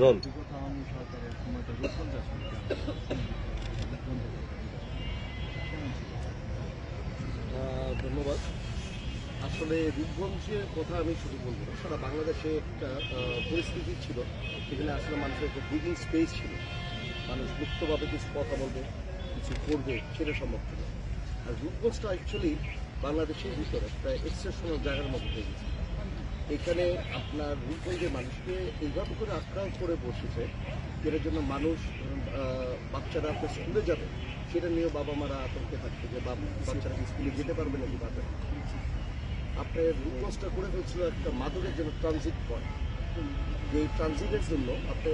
রন ধন্যবাদ। আসলে রূপগঞ্জের কথা আমি শুধু বলবো না, সারা বাংলাদেশে একটা পরিস্থিতি ছিল যেখানে আসলে মানুষের একটা ব্রিদিং স্পেস ছিল, মানুষ মুক্তভাবে কিছু কথা বলবে, কিছু করবে, সেটা সম্ভব ছিল। আর রূপগঞ্জটা অ্যাকচুয়ালি বাংলাদেশের ভিতরে একটা এক্সেপশনাল জায়গার মধ্যে হয়ে গেছে। এখানে আপনার রূপগঞ্জের মানুষকে এইভাবে করে আক্রান্ত করে বসেছে, যেটার জন্য মানুষ বাচ্চারা আপনার স্কুলে যাবে সেটা নিয়েও বাবা মারা আতঙ্কে থাকছে যে বাচ্চারা স্কুলে যেতে পারবে নাকি পারবে না। আপনার রূপগঞ্জটা করে ফেলছিল একটা মাদকের জন্য ট্রানজিট পয়েন্ট, যে ট্রানজিটের জন্য আপনি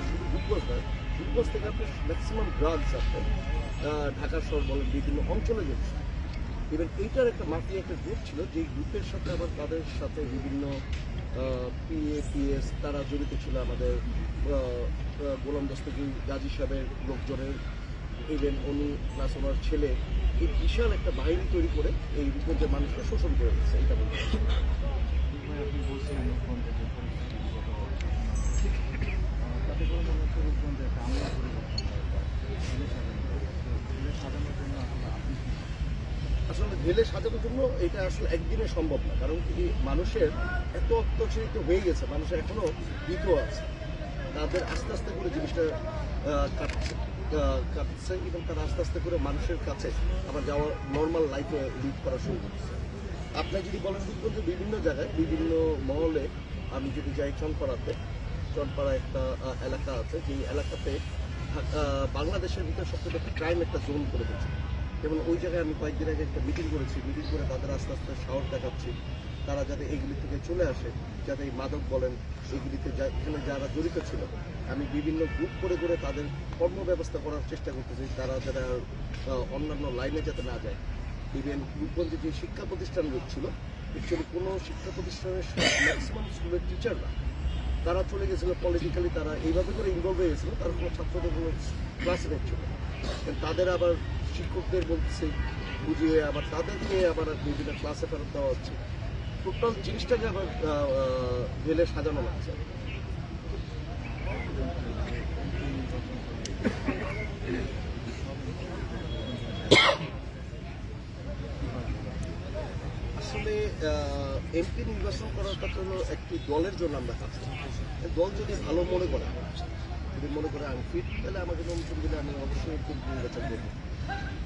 শুধু রূপগঞ্জ নয়, রূপগঞ্জ থেকে আপনি ম্যাক্সিমাম ড্রাগস আপনি ঢাকা শহর বলেন বিভিন্ন অঞ্চলে যাচ্ছে। ইভেন এইটার একটা মাফিয়া একটা গ্রুপ ছিল, যে গ্রুপের সাথে আবার তাদের সাথে বিভিন্ন পিএস তারা জড়িত ছিল। আমাদের গোলাম দস্তগীর গাজী সাহেবের লোকজনের, ইভেন উনি প্লাস ওনার ছেলে এই বিশাল একটা বাহিনী তৈরি করে এই রূপগঞ্জের মানুষকে শোষণ করে দিচ্ছে। এটা বলতে আপনি বলছিলেন রূপগঞ্জের যে পরিস্থিতি তাতে করে মনে হচ্ছে রূপগঞ্জে একটা আমলা সাজানোর জন্য আসলে ঢেলে সাজানোর জন্য এটা আসলে একদিনে সম্ভব না, কারণ কি মানুষের এত অত্যাচারিত হয়ে গেছে, মানুষের এখনো ভীত আছে, তাদের আস্তে আস্তে করে জিনিসটা কাটছে এবং তারা আস্তে আস্তে করে মানুষের কাছে আবার যাওয়ার নর্মাল লাইফে লিড করা শুরু করছে। আপনি যদি বলেন রূপগঞ্জে বিভিন্ন জায়গায় বিভিন্ন মহলে, আমি যদি যাই চনপাড়া একটা এলাকা আছে, যেই এলাকাতে বাংলাদেশের ভিতরে সবচেয়ে একটা ক্রাইম একটা জোন করে দিয়েছে। যেমন ওই জায়গায় আমি কয়েকদিন আগে একটা মিটিং করেছি, মিটিং করে তাদের আস্তে আস্তে সাহস দেখাচ্ছি তারা যাতে এইগুলি থেকে চলে আসে, যাতে এই মাদক বলেন এগুলিতে এখানে যারা জড়িত ছিল, আমি বিভিন্ন গ্রুপ করে করে তাদের কর্ম ব্যবস্থা করার চেষ্টা করতেছি, তারা যারা অন্যান্য লাইনে যাতে না যায়। ইভেন রূপগঞ্জে যে শিক্ষা প্রতিষ্ঠানগুলো ছিল, অ্যাকচুয়ালি কোনো শিক্ষা প্রতিষ্ঠানের ম্যাক্সিমাম স্কুলের টিচাররা তারা চলে গেছিলো পলিটিক্যালি, তারা এইভাবে করে ইনভলভ হয়ে গেছিলো, তার কোনো ছাত্রদের কোনো ক্লাসে নিচ্ছিল। তাদের আবার শিক্ষকদের বলতেছে বুঝিয়ে আবার তাদেরকে আবার বিভিন্ন ক্লাসে ফেরত দেওয়া হচ্ছে। টোটাল জিনিসটাকে আবার ঢেলে সাজানো লাগছে। আসলে এমপি নির্বাচন করাটা হলো একটি দলের জন্য আমরা কাজ করি। দল যদি ভালো মনে করে, যদি মনে করে আমি ফিট, তাহলে আমাকে নমিনেশন দিলে আমি অবশ্যই এমপি নির্বাচন করবো।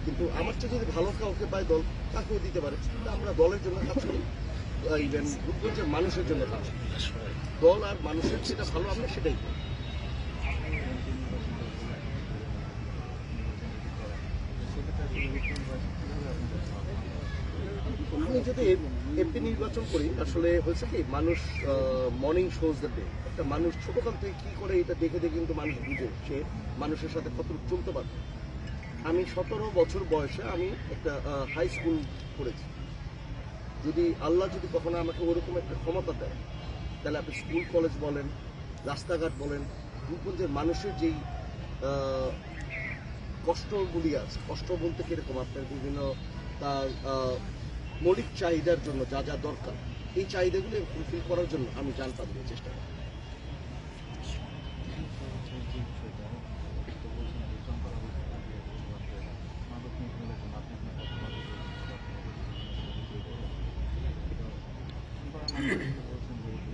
কিন্তু আমার চেয়ে যদি ভালো কাউকে পায় দল, তাকেও দিতে পারে। আমরা দলের জন্য কাজ করি, ইভেন রূপগঞ্জের মানুষের জন্য কাজ করি। দল আর মানুষের যেটা ভালো আমরা সেটাই করি। আমি যদি এমপি নির্বাচন করি, আসলে হয়েছে কি মানুষ মর্নিং শোজ দ্য ডে, একটা মানুষ ছোটকাল থেকে কি করে এটা দেখে দেখে কিন্তু মানুষ বুঝে সে মানুষের সাথে কতটুকু চলতে পারে। আমি 17 বছর বয়সে আমি একটা হাই স্কুল করেছি। যদি আল্লাহ যদি কখনো আমাকে ওরকম একটা ক্ষমতা দেয়, তাহলে আপনি স্কুল কলেজ বলেন, রাস্তাঘাট বলেন, রূপগঞ্জের মানুষের যেই কষ্টগুলি আছে, কষ্ট বলতে কিরকম আপনার বিভিন্ন তার মৌলিক চাহিদার জন্য যা যা দরকার, এই চাহিদাগুলি ফুলফিল করার জন্য আমি জান পাবো চেষ্টা করি।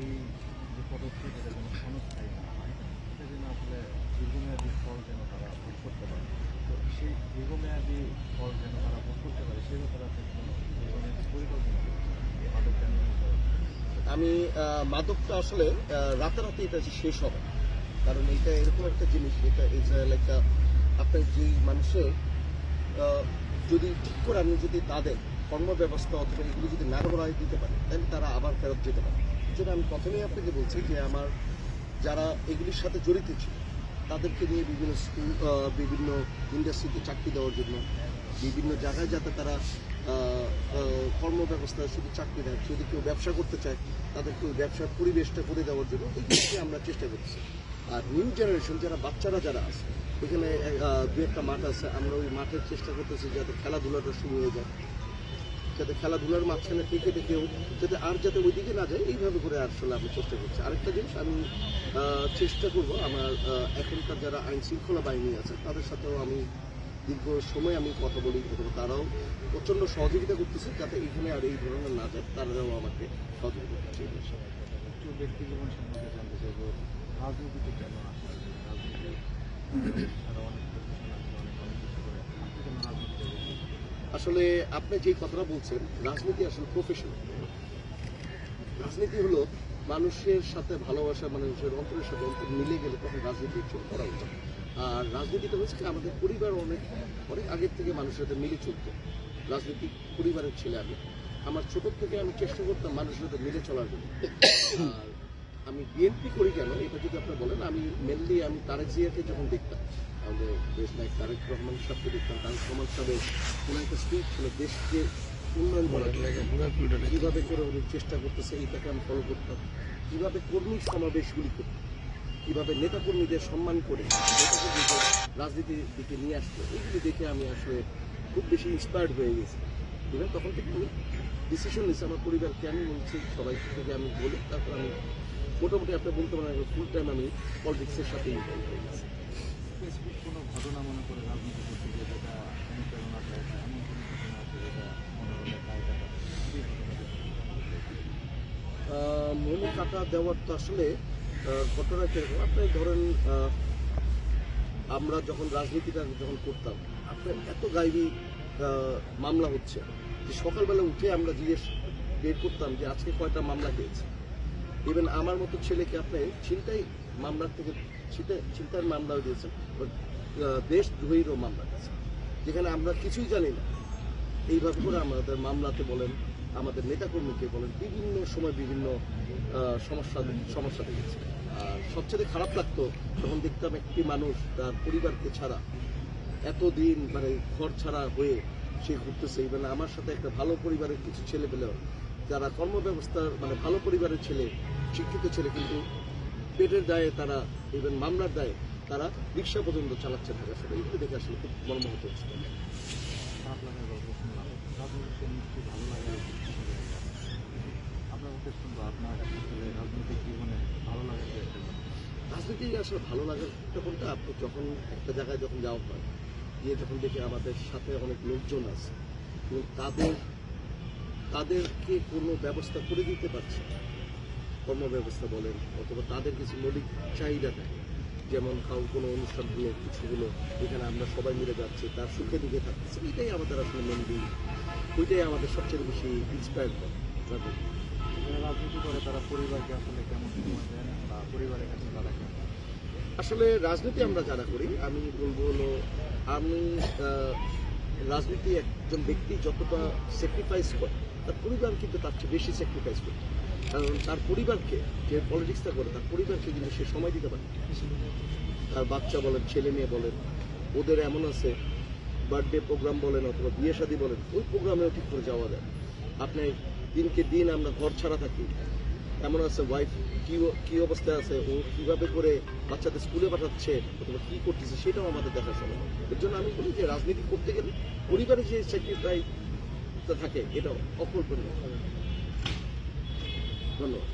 এই যে পদক্ষেপ এটা যেন ক্ষণস্থায়ী না হয়, এটা যেন আসলে দীর্ঘমেয়াদী ফল যেন তারা ভোগ করতে পারে। তো সেই দীর্ঘমেয়াদী ফল যেন তারা ভোগ করতে পারে সেই ব্যাপারে আপনি পরিকল্পনা মাদকটা নিয়ন্ত্রণ। আমি মাদকটা আসলে রাতারাতি এটা শেষ হবে, কারণ এটা এরকম একটা জিনিস, এটা ইজ লাইক আপনার যেই মানুষের যদি ঠিক করে আমি যদি তাদের কর্ম ব্যবস্থা অথবা এগুলি যদি না করাই দিতে পারে, তাহলে তারা আবার ফেরত যেতে পারে। যেটা আমি প্রথমেই আপনাকে বলছি যে আমার যারা এগুলির সাথে জড়িত ছিল তাদেরকে নিয়ে বিভিন্ন স্কুল, বিভিন্ন ইন্ডাস্ট্রিতে চাকরি দেওয়ার জন্য, বিভিন্ন জায়গায় যাতে তারা কর্মব্যবস্থা শুধু চাকরি দেয়, যদি কেউ ব্যবসা করতে চায় তাদেরকে ওই ব্যবসার পরিবেশটা করে দেওয়ার জন্য এইগুলিকে আমরা চেষ্টা করছি। আর নিউ জেনারেশন যারা বাচ্চারা যারা আছে, ওইখানে দু একটা মাঠ আছে, আমরা ওই মাঠের চেষ্টা করতেছি যাতে খেলাধুলাটা শুরু হয়ে যায়, যাতে খেলাধুলার মাঝখানে থেকে থেকেও যাতে ওইদিকে না যায়, এইভাবে করে আসলে আমি চেষ্টা করছি। আরেকটা জিনিস, আমি চেষ্টা করব আমার এখনকার যারা আইন শৃঙ্খলা বাহিনী আছে তাদের সাথেও আমি দীর্ঘ সময় আমি কথা বলি, অথবা তারাও প্রচণ্ড সহযোগিতা করতেছে যাতে এখানে আর এই ধরনের না যায়, তারাও আমাকে সহযোগিতা করছে। একটু ব্যক্তি জীবন সম্পর্কে জানতে চাইবো, রাজনীতিতে কেন আসা? রাজনীতি তারা অনেক প্রফেশন আছে, অনেক কিছু করে, আপনি কেন রাজনীতিতে বেশি? আসলে আপনি যে কথাটা বলছেন, রাজনীতি আসলে প্রফেশন। রাজনীতি হলো মানুষের সাথে ভালোবাসা, মানুষের অন্তরের সাথে অন্তর মিলে গেলে তখন রাজনীতি করা উচিত। আর রাজনীতিটা হচ্ছে কি, আমাদের পরিবার অনেক অনেক আগের থেকে মানুষের সাথে মিলে চলতো। রাজনীতিক পরিবারের ছেলে আমি, আমার ছোট থেকে আমি চেষ্টা করতাম মানুষের সাথে মিলে চলার জন্য। আর আমি বিএনপি করি কেন এটা যদি আপনি বলেন, আমি মেনলি আমি তারেক জিয়াকে যখন দেখতাম, আমাদের দেশ নায়ক তারেক রহমান সাহেবকে দেখতাম, তারেক রহমান সাহেবের কোনো একটা স্পিচ ছিল দেশকে উন্নয়ন করার জন্য, কীভাবে করে উনি চেষ্টা করতেছে এটাকে আমি ফলো করতাম। কীভাবে কর্মী সমাবেশগুলি করতাম, কীভাবে নেতাকর্মীদের সম্মান করে নেতাকর্মীদের রাজনীতির দিকে নিয়ে আসতো, এইগুলি দেখে আমি আসলে খুব বেশি ইন্সপায়ার্ড হয়ে গেছি। ইভেন তখন থেকে আমি ডিসিশন নিয়েছি, আমার পরিবারকে আমি বলছি, সবাই থেকে আমি বলি, তারপর আমি মোটামুটি আপনি বলতে পারেন ফুল টাইম আমি পলিটিক্সের সাথে ইনভলভ হয়ে গেছি। স্পেসিফিক কোনো ঘটনা মনে করে রাজনীতি করতে গিয়ে যেটা অনুপ্রেরণা দেয়, এমন কোনো ঘটনা আছে যেটা মনে হলে তাই টাকা সেই মনে কাটা দেওয়ার তো আসলে ঘটনা কিরকম, আপনি ধরেন আমরা যখন রাজনীতিটা যখন করতাম, আপনার এত গাইবি মামলা হচ্ছে যে সকালবেলা উঠে আমরা জিজ্ঞেস বের করতাম যে আজকে কয়টা মামলা পেয়েছে। ইভেন আমার মতো ছেলেকে আপনি ছিনতাই মামলার থেকে ছিনতাইয়ের মামলাও দিয়েছেন, দেশদ্রোহীরও মামলা দিয়েছে, যেখানে আমরা কিছুই জানি না। এইভাবে করে আমাদের মামলাতে বলেন, আমাদের নেতাকর্মীকে বলেন, বিভিন্ন সময় বিভিন্ন সমস্যা দেখেছে। আর সবচেয়ে খারাপ লাগতো যখন দেখতাম একটি মানুষ তার পরিবারকে ছাড়া এতদিন মানে ঘর ছাড়া হয়ে সে ঘুরতেছে। ইভেন আমার সাথে একটা ভালো পরিবারের কিছু ছেলে পেলেও যারা কর্মব্যবস্থার মানে ভালো পরিবারের ছেলে, শিক্ষিত ছেলে, কিন্তু পেটের দায়ে তারা, ইভেন মামলার দায়ে তারা রিক্সা পর্যন্ত চালাচ্ছে ঢাকা শহরে। এগুলো দেখে আসলে খুব মর্মাহত হচ্ছে। খারাপ লাগার গল্প শুনলাম, রাজনীতিতে নিশ্চয়ই ভালো লাগার আপনার কাছে শুনবো, আপনার আসলে রাজনৈতিক জীবনে ভালো লাগার যে একটা রাজনীতি আসলে ভালো লাগার কোনটা, আপনি যখন একটা জায়গায় যখন যাওয়া হয়, গিয়ে যখন দেখে আমাদের সাথে অনেক লোকজন আছে এবং তাদেরকে কোনো ব্যবস্থা করে দিতে পারছে, কর্ম ব্যবস্থা বলেন অথবা তাদের কিছু মৌলিক চাহিদা থাকে, যেমন কোনো অনুষ্ঠান হলো, কিছু হলো, এখানে আমরা সবাই মিলে যাচ্ছি, তার সুখে দুঃখে থাকতেছে, এটাই আমাদের আসলে মেনলি, ওইটাই আমাদের সবচেয়ে বেশি ইন্সপায়ার করে। যারা রাজনীতি করে তারা পরিবারকে আসলে কেমন সময় দেন বা পরিবারের কাছে তারা কেমন? আসলে রাজনীতি আমরা যারা করি, আমি বলবো হলো, আমি রাজনীতি একজন ব্যক্তি যতটা স্যাক্রিফাইস করে, তার পরিবার কিন্তু তার চেয়ে বেশি স্যাক্রিফাইস করে। কারণ তার পরিবারকে, যে পলিটিক্সটা করে, তার পরিবারকে কিন্তু সে সময় দিতে পারে। তার বাচ্চা বলেন, ছেলে মেয়ে বলেন, ওদের এমন আছে বার্থডে প্রোগ্রাম বলেন অথবা বিয়ে শাদী বলেন, ওই প্রোগ্রামেও ঠিক করে যাওয়া যায়। আপনি দিনকে দিন আমরা ঘর ছাড়া থাকি, এমন আছে ওয়াইফ কি অবস্থায় আছে, ও কিভাবে করে বাচ্চাদের স্কুলে পাঠাচ্ছে অথবা কি করতেছে, সেটাও আমাদের দেখাশোনা। এর জন্য আমি বলি যে রাজনীতি করতে গেলে পরিবারে যে স্যাক্রিফাইসটা থাকে এটা অকল্পনীয়। ধন্যবাদ।